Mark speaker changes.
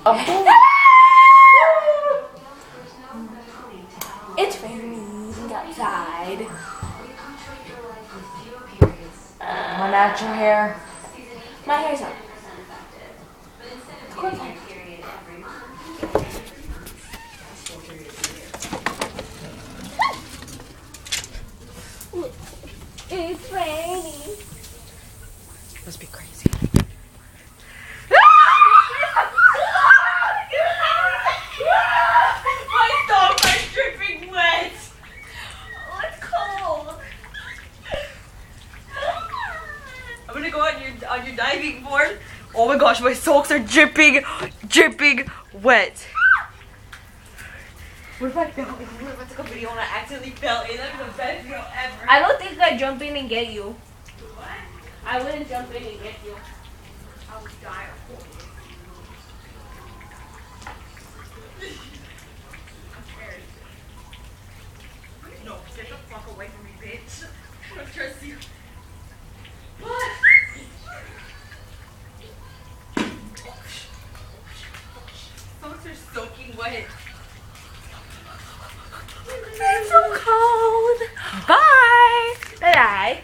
Speaker 1: It's raining outside.
Speaker 2: My natural hair.
Speaker 1: My hair's up. It's raining.
Speaker 2: Must be crazy.
Speaker 1: My dogs are dripping wet. Oh, it's cold.
Speaker 2: I'm gonna go on your diving board. Oh my gosh, my socks are dripping wet. What if I fell in? What if I took a video and I accidentally fell in? That'd be the best video ever.
Speaker 1: I don't think I'd jump in and get you.
Speaker 2: What?
Speaker 1: I wouldn't jump in and get you.
Speaker 2: I would die. I'm scared. No, get the fuck away from me, bitch. I don't trust you. What? Socks are soaking wet.
Speaker 1: It's so cold. Bye. Bye.